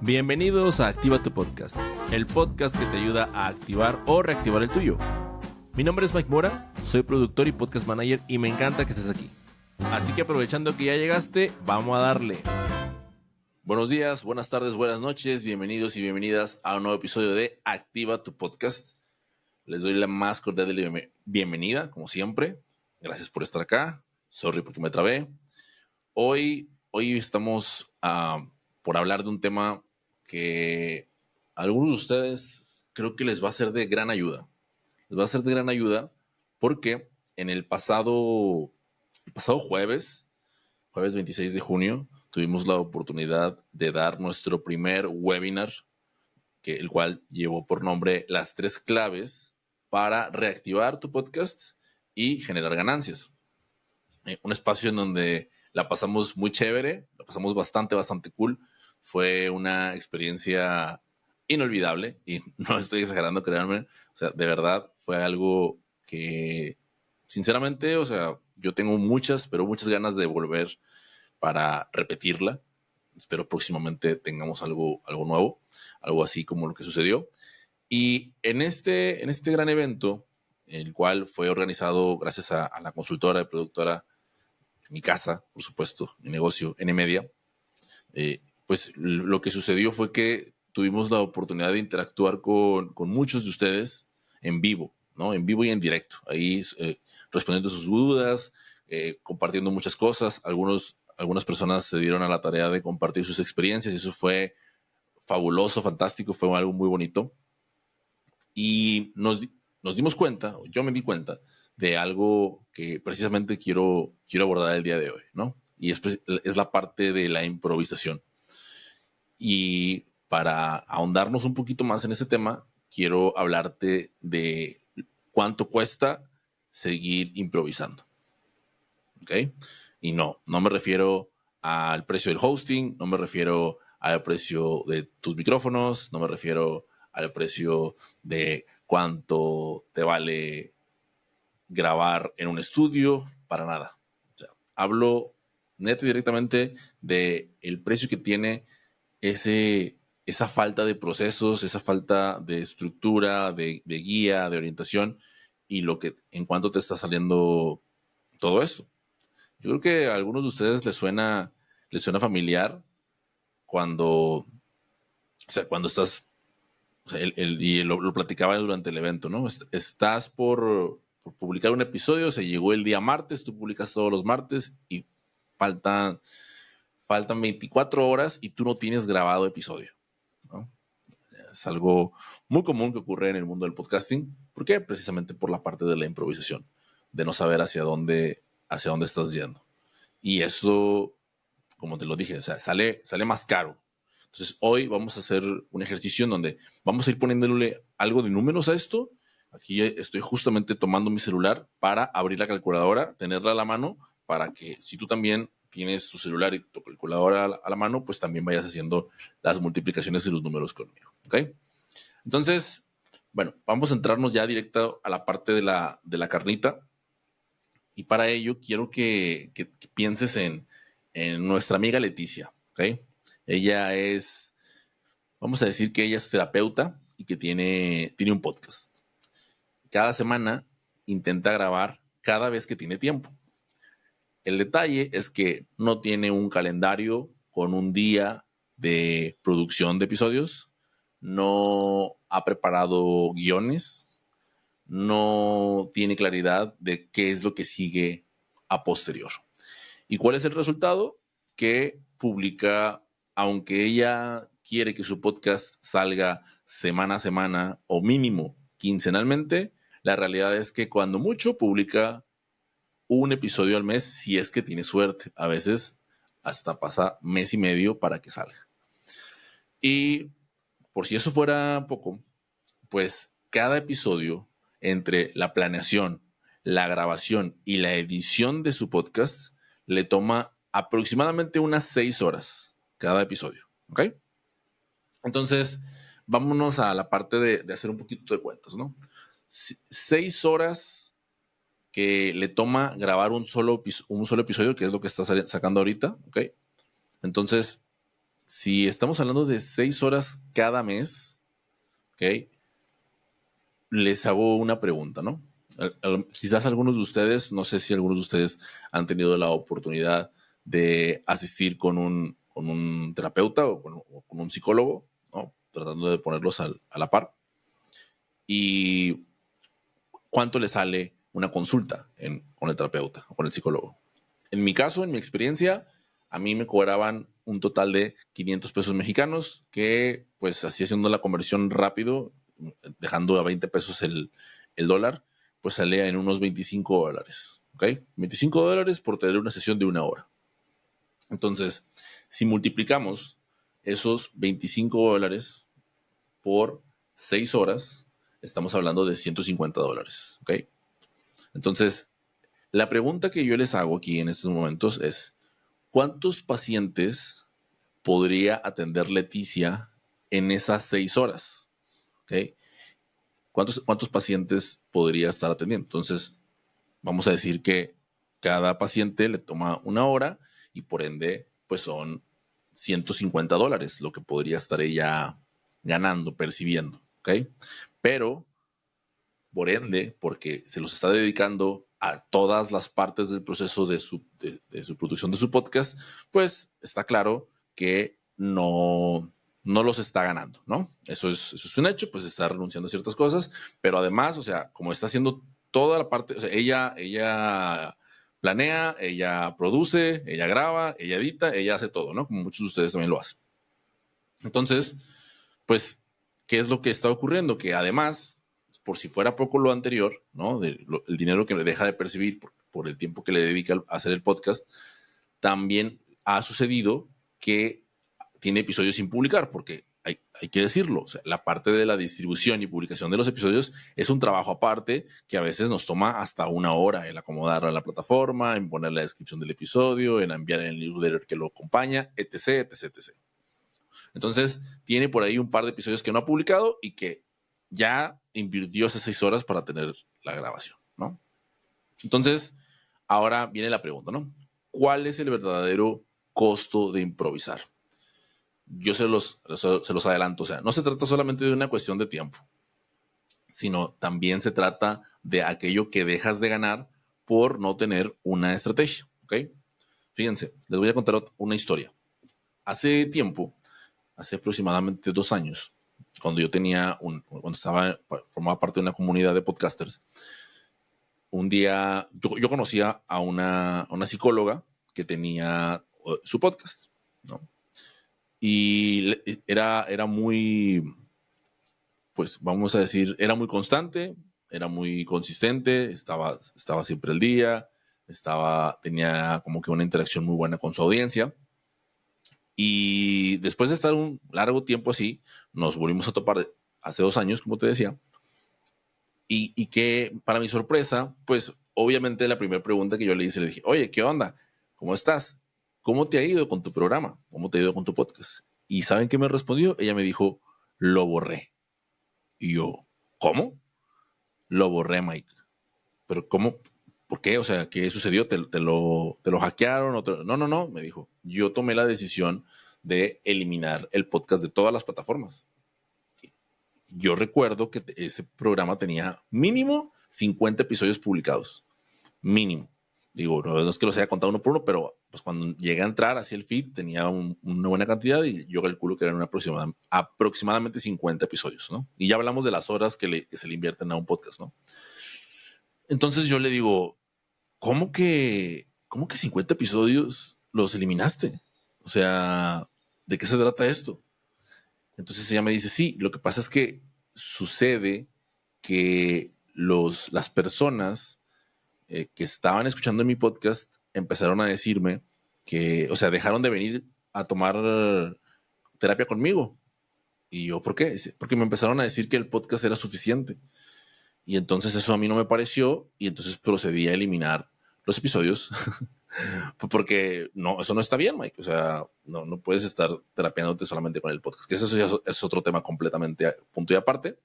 Bienvenidos a Activa tu Podcast, el podcast que te ayuda a activar o reactivar el tuyo. Mi nombre es Mike Mora, soy productor y podcast manager y me encanta que estés aquí. Así que aprovechando que ya llegaste, vamos a darle. Buenos días, buenas tardes, buenas noches, bienvenidos y bienvenidas a un nuevo episodio de Activa tu Podcast. Les doy la más cordial de la bienvenida, como siempre. Gracias por estar acá. Sorry porque me trabé. Hoy estamos por hablar de un tema que a algunos de ustedes creo que les va a ser de gran ayuda. Les va a ser de gran ayuda porque en el pasado jueves 26 de junio, tuvimos la oportunidad de dar nuestro primer webinar, el cual llevó por nombre Las 3 claves para reactivar tu podcast y generar ganancias. Un espacio en donde la pasamos muy chévere, la pasamos bastante cool. Fue una experiencia inolvidable y no estoy exagerando, créanme. O sea, de verdad fue algo que, sinceramente, o sea, yo tengo muchas ganas de volver para repetirla. Espero próximamente tengamos algo nuevo, algo así como lo que sucedió. Y en este gran evento, el cual fue organizado gracias a la consultora y productora, mi casa, por supuesto, mi negocio, N-Media, pues lo que sucedió fue que tuvimos la oportunidad de interactuar con muchos de ustedes en vivo, ¿no? En vivo y en directo, ahí respondiendo sus dudas, compartiendo muchas cosas. Algunas personas se dieron a la tarea de compartir sus experiencias y eso fue fabuloso, fantástico, fue algo muy bonito. Y nos dimos cuenta, yo me di cuenta, de algo que precisamente quiero abordar el día de hoy, ¿no? Y es la parte de la improvisación. Y para ahondarnos un poquito más en ese tema, quiero hablarte de cuánto cuesta seguir improvisando. ¿Ok? Y no me refiero al precio del hosting, no me refiero al precio de tus micrófonos, no me refiero al precio de cuánto te vale grabar en un estudio, para nada. O sea, hablo neta directamente de el precio que tiene esa falta de procesos, esa falta de estructura, de guía, de orientación y en cuanto te está saliendo todo esto. Yo creo que a algunos de ustedes les suena familiar cuando estás, o sea, y lo platicaba platicaba durante el evento, ¿no? Estás por publicar un episodio, se llegó el día martes, tú publicas todos los martes y faltan 24 horas y tú no tienes grabado episodio, ¿no? Es algo muy común que ocurre en el mundo del podcasting. ¿Por qué? Precisamente por la parte de la improvisación, de no saber hacia dónde estás yendo. Y eso, como te lo dije, o sea, sale más caro. Entonces, hoy vamos a hacer un ejercicio en donde vamos a ir poniéndole algo de números a esto. Aquí estoy justamente tomando mi celular para abrir la calculadora, tenerla a la mano, para que si tú también tienes tu celular y tu calculadora a la mano, pues también vayas haciendo las multiplicaciones de los números conmigo. ¿Ok? Entonces, bueno, vamos a entrarnos ya directo a la parte de la carnita. Y para ello quiero que pienses en nuestra amiga Leticia, ¿ok? Ella vamos a decir que ella es terapeuta y que tiene un podcast. Cada semana intenta grabar cada vez que tiene tiempo. El detalle es que no tiene un calendario con un día de producción de episodios, no ha preparado guiones, no tiene claridad de qué es lo que sigue a posterior. ¿Y cuál es el resultado? Que publica, aunque ella quiere que su podcast salga semana a semana o mínimo quincenalmente, la realidad es que cuando mucho publica un episodio al mes, si es que tiene suerte. A veces hasta pasa mes y medio para que salga. Y por si eso fuera poco, pues cada episodio, entre la planeación, la grabación y la edición de su podcast, le toma aproximadamente unas 6 horas cada episodio. ¿Ok? Entonces, vámonos a la parte de hacer un poquito de cuentas, ¿no? 6 horas que le toma grabar un solo episodio, que es lo que está sacando ahorita, ¿ok? Entonces, si estamos hablando de 6 horas cada mes, ¿ok? Les hago una pregunta, ¿no? Quizás algunos de ustedes, no sé si algunos de ustedes han tenido la oportunidad de asistir con un terapeuta o con un psicólogo, ¿no? Tratando de ponerlos a la par. Y cuánto le sale una consulta con el terapeuta o con el psicólogo. En mi caso, en mi experiencia, a mí me cobraban un total de 500 pesos mexicanos, que pues así haciendo la conversión rápido, dejando a 20 pesos el dólar, pues salía en unos 25 dólares. ¿Ok? 25 dólares por tener una sesión de 1 hora. Entonces, si multiplicamos esos 25 dólares por 6 horas, estamos hablando de 150 dólares. ¿Ok? Entonces, la pregunta que yo les hago aquí en estos momentos es, ¿cuántos pacientes podría atender Leticia en esas 6 horas? ¿Okay? ¿Cuántos pacientes podría estar atendiendo? Entonces, vamos a decir que cada paciente le toma 1 hora y por ende, pues son 150 dólares lo que podría estar ella ganando, percibiendo. ¿Ok? Pero por ende, porque se los está dedicando a todas las partes del proceso de su producción de su podcast, pues está claro que no los está ganando, ¿no? Eso es un hecho, pues está renunciando a ciertas cosas, pero además, o sea, como está haciendo toda la parte, o sea, ella planea, ella produce, ella graba, ella edita, ella hace todo, ¿no? Como muchos de ustedes también lo hacen. Entonces, pues, ¿qué es lo que está ocurriendo? Que además, por si fuera poco lo anterior, ¿no? El dinero que le deja de percibir por el tiempo que le dedica a hacer el podcast, también ha sucedido que tiene episodios sin publicar, porque hay que decirlo, o sea, la parte de la distribución y publicación de los episodios es un trabajo aparte que a veces nos toma hasta 1 hora el acomodarlo a la plataforma, en poner la descripción del episodio, en enviar el newsletter que lo acompaña, etc, etc, etc. Entonces, tiene por ahí un par de episodios que no ha publicado y que ya invirtió esas 6 horas para tener la grabación, ¿no? Entonces, ahora viene la pregunta, ¿no? ¿Cuál es el verdadero costo de improvisar? Yo se los adelanto, o sea, no se trata solamente de una cuestión de tiempo, sino también se trata de aquello que dejas de ganar por no tener una estrategia, ¿ok? Fíjense, les voy a contar una historia. Hace tiempo, hace aproximadamente 2 años, cuando yo formaba parte de una comunidad de podcasters, un día yo conocía a una psicóloga que tenía su podcast, ¿no? Y era muy, pues vamos a decir, era muy constante, era muy consistente, estaba siempre al día, tenía como que una interacción muy buena con su audiencia. Y después de estar un largo tiempo así, nos volvimos a topar hace 2 años, como te decía, y que para mi sorpresa, pues obviamente la primera pregunta que yo le hice, le dije, oye, ¿qué onda? ¿Cómo estás? ¿Cómo te ha ido con tu programa? ¿Cómo te ha ido con tu podcast? ¿Y saben qué me respondió? Ella me dijo, lo borré. Y yo, ¿cómo? Lo borré, Mike. ¿Pero cómo? ¿Por qué? O sea, ¿qué sucedió? ¿Te lo hackearon? No, no, no, me dijo. Yo tomé la decisión de eliminar el podcast de todas las plataformas. Yo recuerdo que ese programa tenía mínimo 50 episodios publicados. Mínimo. Digo, no es que los haya contado uno por uno, pero pues cuando llegué a entrar hacia el feed tenía una buena cantidad y yo calculo que eran aproximadamente 50 episodios, ¿no? Y ya hablamos de las horas que se le invierten a un podcast, ¿no? Entonces yo le digo, ¿cómo que 50 episodios los eliminaste? O sea, ¿de qué se trata esto? Entonces ella me dice, sí, lo que pasa es que sucede que las personas que estaban escuchando mi podcast empezaron a decirme que, o sea, dejaron de venir a tomar terapia conmigo. Y yo, ¿por qué? Dice, porque me empezaron a decir que el podcast era suficiente. Y entonces eso a mí no me pareció y entonces procedí a eliminar los episodios porque no, eso no está bien, Mike. O sea, no puedes estar terapiándote solamente con el podcast, que eso es otro tema completamente punto y aparte.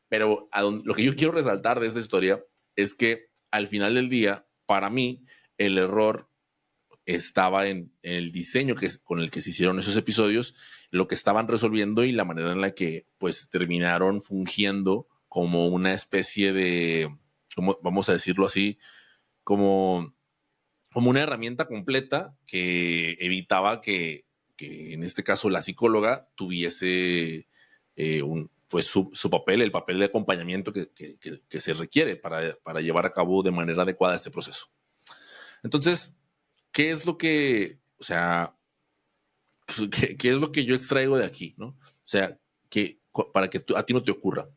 Pero lo que yo quiero resaltar de esta historia es que al final del día, para mí, el error estaba en el diseño con el que se hicieron esos episodios, lo que estaban resolviendo y la manera en la que pues terminaron fungiendo como una especie de, como, vamos a decirlo así, como, como una herramienta completa que evitaba que en este caso la psicóloga tuviese pues su papel, el papel de acompañamiento que se requiere para llevar a cabo de manera adecuada este proceso. Entonces, ¿qué es lo que, o sea, qué es lo que yo extraigo de aquí, ¿no? O sea, para que a ti no te ocurra.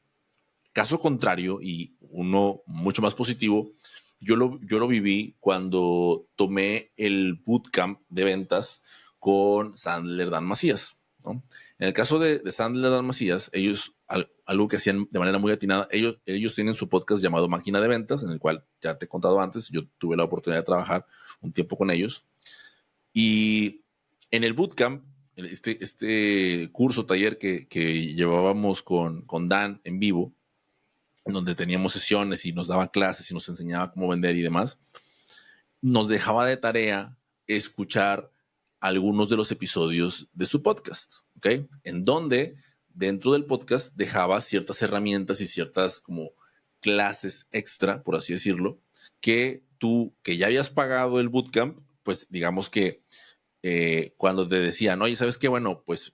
Caso contrario, y uno mucho más positivo, yo lo viví cuando tomé el bootcamp de ventas con Sandler Dan Macías, ¿no? En el caso de Sandler Dan Macías, ellos, algo que hacían de manera muy atinada, ellos tienen su podcast llamado Máquina de Ventas, en el cual ya te he contado antes, yo tuve la oportunidad de trabajar un tiempo con ellos. Y en el bootcamp, este curso, taller que llevábamos con Dan en vivo, donde teníamos sesiones y nos daba clases y nos enseñaba cómo vender y demás, nos dejaba de tarea escuchar algunos de los episodios de su podcast, ¿ok? En donde dentro del podcast dejaba ciertas herramientas y ciertas como clases extra, por así decirlo, que tú, que ya habías pagado el bootcamp, pues digamos que cuando te decían, oye, ¿sabes qué? Bueno, pues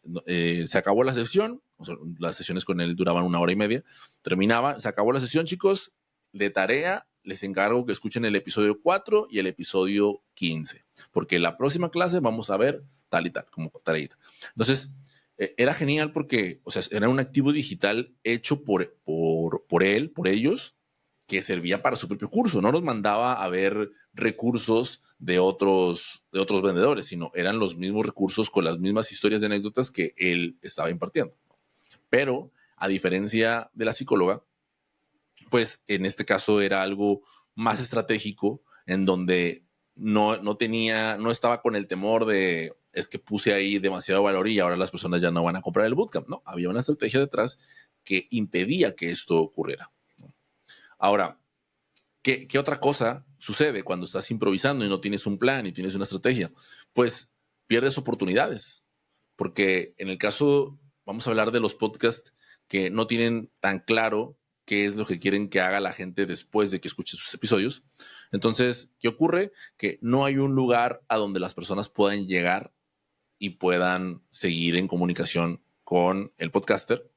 se acabó la sesión, o sea, las sesiones con él duraban 1 hora y media, terminaba, se acabó la sesión, chicos, de tarea les encargo que escuchen el episodio 4 y el episodio 15, porque la próxima clase vamos a ver tal y tal, como tareita. Entonces, era genial porque, o sea, era un activo digital hecho por él, por ellos, que servía para su propio curso, no nos mandaba a ver recursos de otros vendedores, sino eran los mismos recursos con las mismas historias de anécdotas que él estaba impartiendo. Pero, a diferencia de la psicóloga, pues en este caso era algo más estratégico, en donde no estaba con el temor de es que puse ahí demasiado valor y ahora las personas ya no van a comprar el bootcamp. No, había una estrategia detrás que impedía que esto ocurriera. Ahora, ¿qué otra cosa sucede cuando estás improvisando y no tienes un plan y tienes una estrategia? Pues pierdes oportunidades, porque en el caso, vamos a hablar de los podcasts que no tienen tan claro qué es lo que quieren que haga la gente después de que escuche sus episodios. Entonces, ¿qué ocurre? Que no hay un lugar a donde las personas puedan llegar y puedan seguir en comunicación con el podcaster.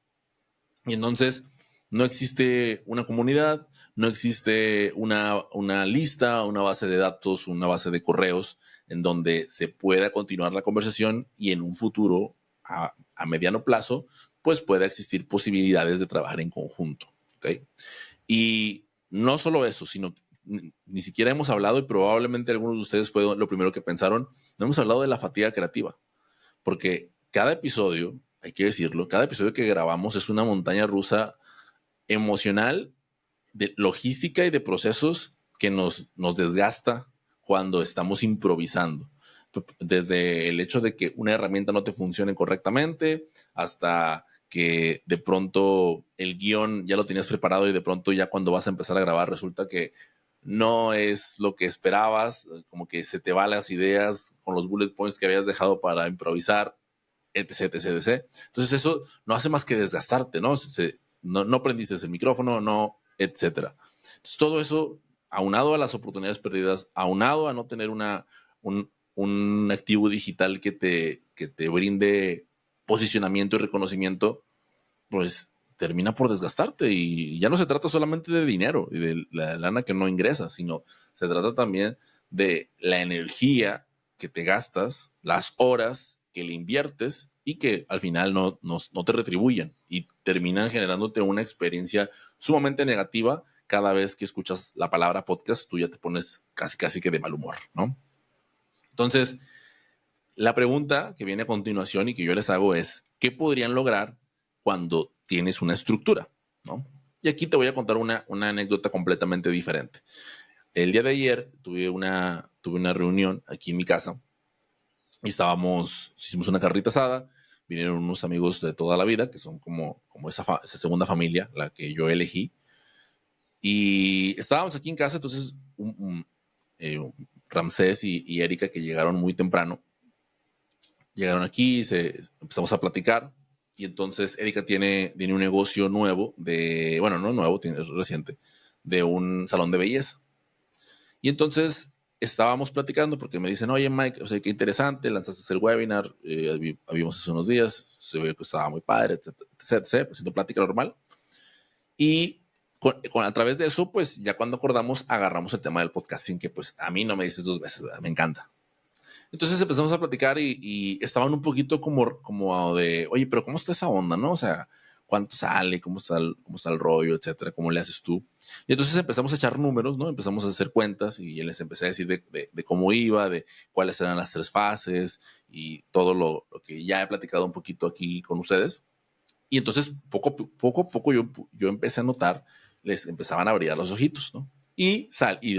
Y entonces no existe una comunidad, no existe una lista, una base de datos, una base de correos en donde se pueda continuar la conversación y en un futuro, a mediano plazo, pues pueda existir posibilidades de trabajar en conjunto. ¿Okay? Y no solo eso, sino ni siquiera hemos hablado, y probablemente algunos de ustedes fue lo primero que pensaron, no hemos hablado de la fatiga creativa, porque cada episodio, hay que decirlo, cada episodio que grabamos es una montaña rusa emocional, de logística y de procesos que nos desgasta cuando estamos improvisando. Desde el hecho de que una herramienta no te funcione correctamente hasta que de pronto el guión ya lo tenías preparado y de pronto ya cuando vas a empezar a grabar resulta que no es lo que esperabas, como que se te van las ideas con los bullet points que habías dejado para improvisar, etc, etc, etc. Entonces eso no hace más que desgastarte, ¿no? No prendiste el micrófono, no, etcétera. Entonces todo eso, aunado a las oportunidades perdidas, aunado a no tener un activo digital que te brinde posicionamiento y reconocimiento, pues termina por desgastarte. Y ya no se trata solamente de dinero y de la lana que no ingresa, sino se trata también de la energía que te gastas, las horas que le inviertes y que al final no te retribuyen y terminan generándote una experiencia sumamente negativa. Cada vez que escuchas la palabra podcast, tú ya te pones casi casi que de mal humor, ¿no? Entonces, la pregunta que viene a continuación y que yo les hago es, ¿qué podrían lograr cuando tienes una estructura? ¿No? Y aquí te voy a contar una anécdota completamente diferente. El día de ayer tuve una reunión aquí en mi casa y hicimos una carrita asada, vinieron unos amigos de toda la vida, que son como esa segunda familia, la que yo elegí, y estábamos aquí en casa, entonces Ramsés y Erika, que llegaron muy temprano. Llegaron aquí, empezamos a platicar. Y entonces Erika tiene un negocio nuevo bueno, no nuevo, es reciente, de un salón de belleza. Y entonces estábamos platicando porque me dicen, oye Mike, o sea, qué interesante, lanzaste el webinar, habíamos hace unos días, se ve que estaba muy padre, etcétera, haciendo plática normal. Y a través de eso, pues ya cuando acordamos, agarramos el tema del podcasting, que pues a mí no me dices 2 veces, me encanta. Entonces empezamos a platicar y estaban un poquito como de, oye, pero ¿cómo está esa onda, no? O sea, ¿cuánto sale? ¿Cómo está el rollo, etcétera? ¿Cómo le haces tú? Y entonces empezamos a echar números, ¿no? Empezamos a hacer cuentas y les empecé a decir de cómo iba, de cuáles eran las 3 fases y todo lo que ya he platicado un poquito aquí con ustedes. Y entonces poco a poco yo empecé a notar, les empezaban a brillar los ojitos, ¿no? Y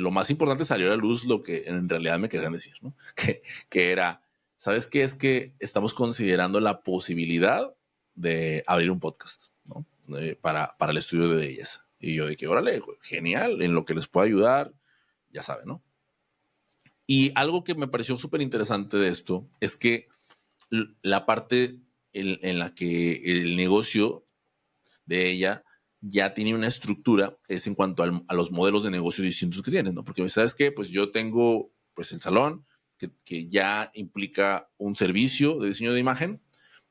lo más importante, salió a la luz lo que en realidad me querían decir, ¿no? Que era, ¿sabes qué? Es que estamos considerando la posibilidad de abrir un podcast, ¿no? Para el estudio de belleza. Y yo de que, órale, genial, en lo que les pueda ayudar, ya saben, ¿no? Y algo que me pareció súper interesante de esto es que la parte en la que el negocio de ella ya tiene una estructura, es en cuanto a los modelos de negocio distintos que tienen, ¿no? Porque, ¿sabes qué? Pues yo tengo pues el salón que ya implica un servicio de diseño de imagen,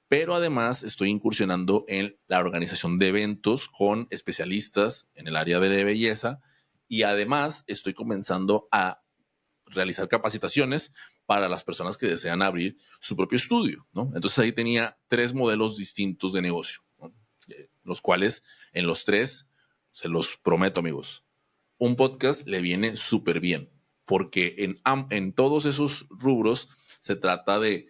pero además estoy incursionando en la organización de eventos con especialistas en el área de belleza y además estoy comenzando a realizar capacitaciones para las personas que desean abrir su propio estudio, ¿no? Entonces ahí tenía 3 modelos distintos de negocio, ¿no? Los cuales en los 3, se los prometo, amigos, un podcast le viene súper bien, porque en todos esos rubros se trata de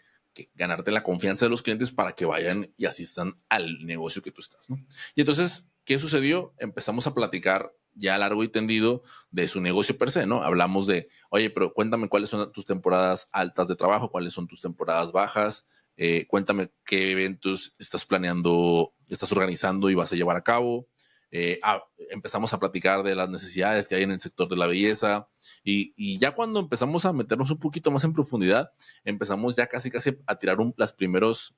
ganarte la confianza de los clientes para que vayan y asistan al negocio que tú estás, ¿no? Y entonces, ¿qué sucedió? Empezamos a platicar ya largo y tendido de su negocio per se, ¿no? Hablamos de, oye, pero cuéntame cuáles son tus temporadas altas de trabajo, cuáles son tus temporadas bajas, cuéntame qué eventos estás planeando, estás organizando y vas a llevar a cabo. Empezamos a platicar de las necesidades que hay en el sector de la belleza y ya cuando empezamos a meternos un poquito más en profundidad, empezamos ya casi a tirar las primeras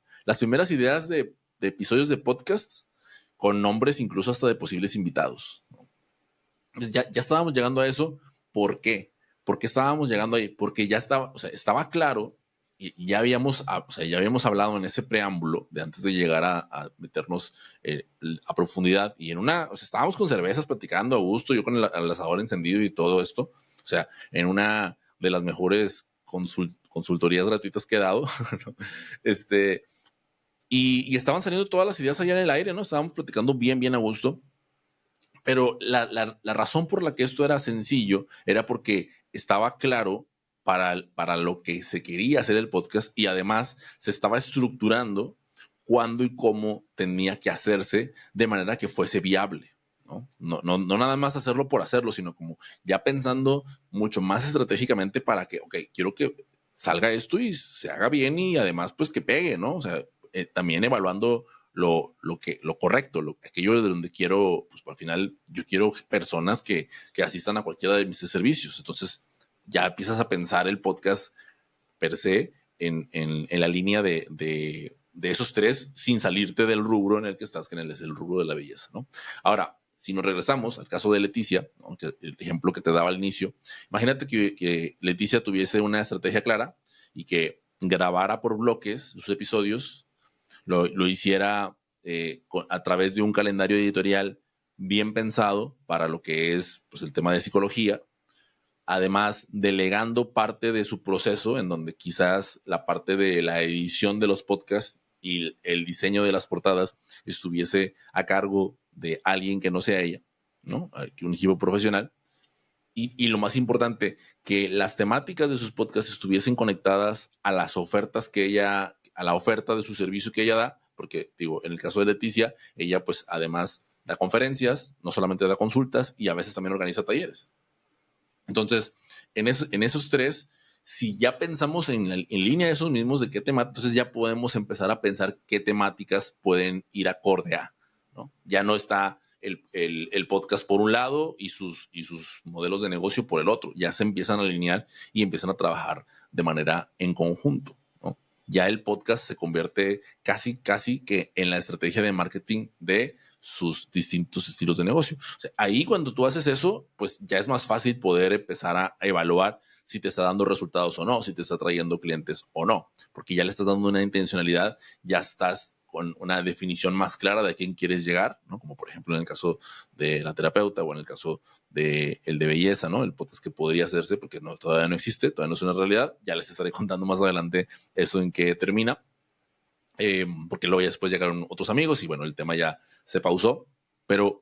ideas de episodios de podcasts con nombres incluso hasta de posibles invitados, ¿no? Entonces ya estábamos llegando a eso. ¿Por qué? ¿Por qué estábamos llegando ahí? Porque ya estaba, o sea, estaba claro y ya habíamos hablado en ese preámbulo de antes de llegar a meternos a profundidad y o sea, estábamos con cervezas platicando a gusto, yo con el asador encendido y todo esto, o sea, en una de las mejores consultorías gratuitas que he dado, ¿no? Y estaban saliendo todas las ideas allá en el aire, ¿no? Estábamos platicando bien a gusto. Pero la razón por la que esto era sencillo era porque estaba claro para lo que se quería hacer el podcast y además se estaba estructurando cuándo y cómo tenía que hacerse de manera que fuese viable, ¿no? No nada más hacerlo por hacerlo, sino como ya pensando mucho más estratégicamente para que, ok, quiero que salga esto y se haga bien y además pues que pegue, ¿no? O sea, también evaluando lo correcto, aquello de donde quiero, pues al final yo quiero personas que asistan a cualquiera de mis servicios. Entonces ya empiezas a pensar el podcast per se en la línea de esos 3 sin salirte del rubro en el que estás, que es el rubro de la belleza, ¿no? Ahora, si nos regresamos al caso de Leticia, ¿no? El ejemplo que te daba al inicio, imagínate que Leticia tuviese una estrategia clara y que grabara por bloques sus episodios, lo hiciera a través de un calendario editorial bien pensado para lo que es pues, el tema de psicología, además delegando parte de su proceso en donde quizás la parte de la edición de los podcasts y el diseño de las portadas estuviese a cargo de alguien que no sea ella, ¿no? Un equipo profesional. Y lo más importante, que las temáticas de sus podcasts estuviesen conectadas a las ofertas a la oferta de su servicio que ella da, porque digo, en el caso de Leticia, ella pues además da conferencias, no solamente da consultas y a veces también organiza talleres. Entonces, en esos 3, si ya pensamos en línea de esos mismos de qué temáticas, entonces ya podemos empezar a pensar qué temáticas pueden ir acorde a, ¿no? Ya no está el podcast por un lado y sus modelos de negocio por el otro. Ya se empiezan a alinear y empiezan a trabajar de manera en conjunto, ¿no? Ya el podcast se convierte casi que en la estrategia de marketing de sus distintos estilos de negocio. O sea, ahí cuando tú haces eso, pues ya es más fácil poder empezar a evaluar si te está dando resultados o no, si te está trayendo clientes o no, porque ya le estás dando una intencionalidad, ya estás con una definición más clara de a quién quieres llegar, ¿no? Como por ejemplo en el caso de la terapeuta o en el caso de el de belleza, ¿no? El podcast que podría hacerse porque no, todavía no existe, todavía no es una realidad. Ya les estaré contando más adelante eso en qué termina, porque luego ya después llegaron otros amigos y bueno, el tema ya se pausó, pero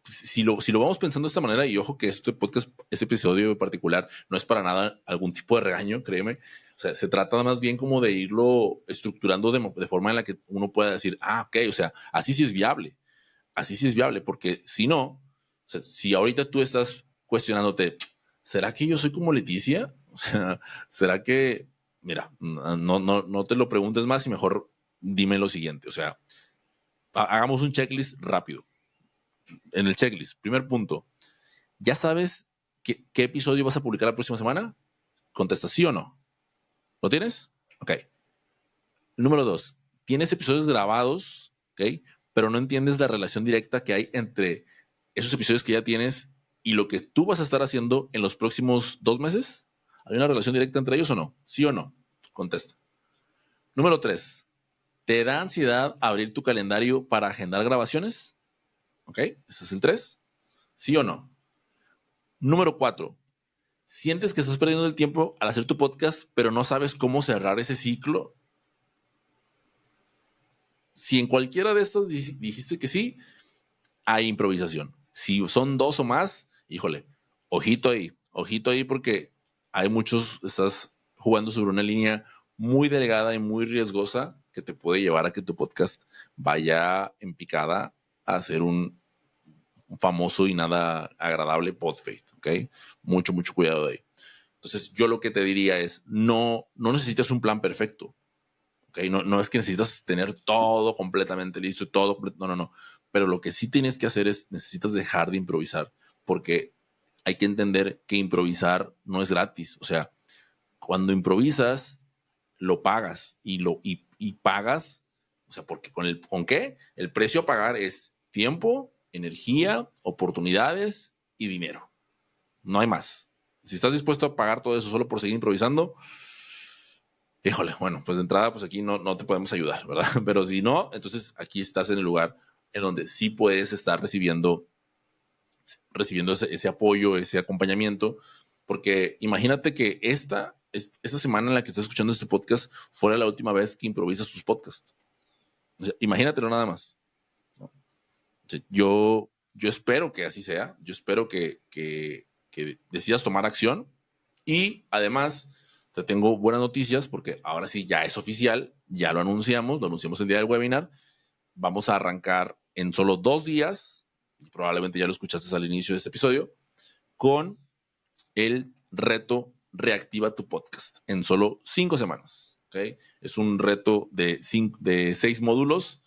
si lo vamos pensando de esta manera, y ojo que este podcast, este episodio en particular, no es para nada algún tipo de regaño, créeme. O sea, se trata más bien como de irlo estructurando de forma en la que uno pueda decir, ok, o sea, así sí es viable, porque si no, o sea, si ahorita tú estás cuestionándote, ¿será que yo soy como Leticia? O sea, ¿será que, mira, no te lo preguntes más y mejor dime lo siguiente, o sea, hagamos un checklist rápido. En el checklist, primer punto, ¿ya sabes qué episodio vas a publicar la próxima semana? Contesta sí o no. ¿Lo tienes? Ok. Número 2, tienes episodios grabados, ¿ok? Pero no entiendes la relación directa que hay entre esos episodios que ya tienes y lo que tú vas a estar haciendo en los próximos 2 meses. ¿Hay una relación directa entre ellos o no? ¿Sí o no? Contesta. Número 3, ¿te da ansiedad abrir tu calendario para agendar grabaciones? ¿Ok? Ese es el 3. ¿Sí o no? Número 4, ¿sientes que estás perdiendo el tiempo al hacer tu podcast, pero no sabes cómo cerrar ese ciclo? Si en cualquiera de estas dijiste que sí, hay improvisación. Si son 2 o más, híjole, ojito ahí porque hay muchos, estás jugando sobre una línea muy delgada y muy riesgosa que te puede llevar a que tu podcast vaya en picada a ser un famoso y nada agradable podfade, ¿ok? Mucho cuidado de ahí. Entonces, yo lo que te diría es, no necesitas un plan perfecto, ¿ok? No es que necesitas tener todo completamente listo, no. Pero lo que sí tienes que hacer es, necesitas dejar de improvisar, porque hay que entender que improvisar no es gratis. O sea, cuando improvisas, lo pagas y pagas, o sea, porque ¿con qué? El precio a pagar es tiempo, energía, oportunidades y dinero. No hay más. Si estás dispuesto a pagar todo eso solo por seguir improvisando, híjole, bueno, pues de entrada, pues aquí no te podemos ayudar, ¿verdad? Pero si no, entonces aquí estás en el lugar en donde sí puedes estar recibiendo ese apoyo, ese acompañamiento, porque imagínate que esta semana en la que estás escuchando este podcast fuera la última vez que improvisas tus podcasts. O sea, imagínatelo nada más, ¿no? O sea, yo espero que así sea, yo espero que decidas tomar acción y además te tengo buenas noticias porque ahora sí ya es oficial, ya lo anunciamos el día del webinar, vamos a arrancar en solo 2 días, probablemente ya lo escuchaste al inicio de este episodio, con el reto Reactiva tu podcast en solo 5 semanas. ¿Okay? Es un reto de 6 módulos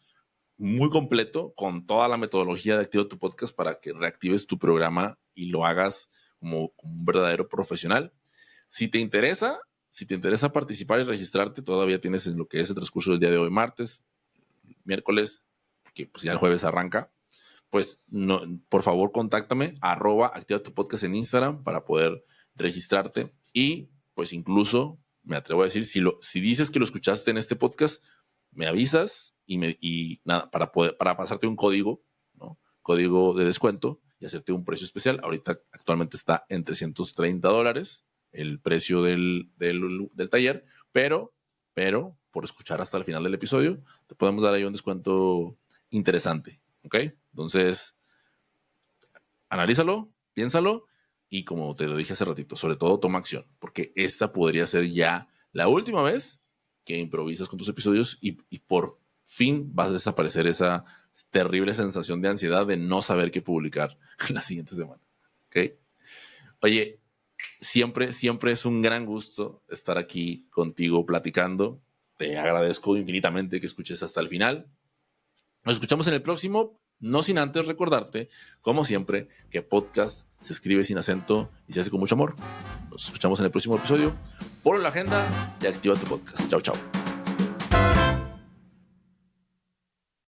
muy completo con toda la metodología de Activa tu podcast para que reactives tu programa y lo hagas como un verdadero profesional. Si te interesa participar y registrarte, todavía tienes en lo que es el transcurso del día de hoy, martes, miércoles, que pues ya el jueves arranca, pues no, por favor contáctame, @activa tu podcast en Instagram para poder registrarte y pues incluso me atrevo a decir, si dices que lo escuchaste en este podcast, me avisas y nada, para pasarte un código, ¿no? Código de descuento y hacerte un precio especial. Ahorita actualmente está en $330 el precio del taller, pero por escuchar hasta el final del episodio, te podemos dar ahí un descuento interesante, ¿ok? Entonces, analízalo, piénsalo y como te lo dije hace ratito, sobre todo toma acción, porque esta podría ser ya la última vez que improvisas con tus episodios y por fin vas a desaparecer esa terrible sensación de ansiedad de no saber qué publicar la siguiente semana, ¿ok? Oye, siempre es un gran gusto estar aquí contigo platicando. Te agradezco infinitamente que escuches hasta el final. Nos escuchamos en el próximo. No sin antes recordarte, como siempre, que podcast se escribe sin acento y se hace con mucho amor. Nos escuchamos en el próximo episodio. Ponlo en la agenda y activa tu podcast. Chao, chao.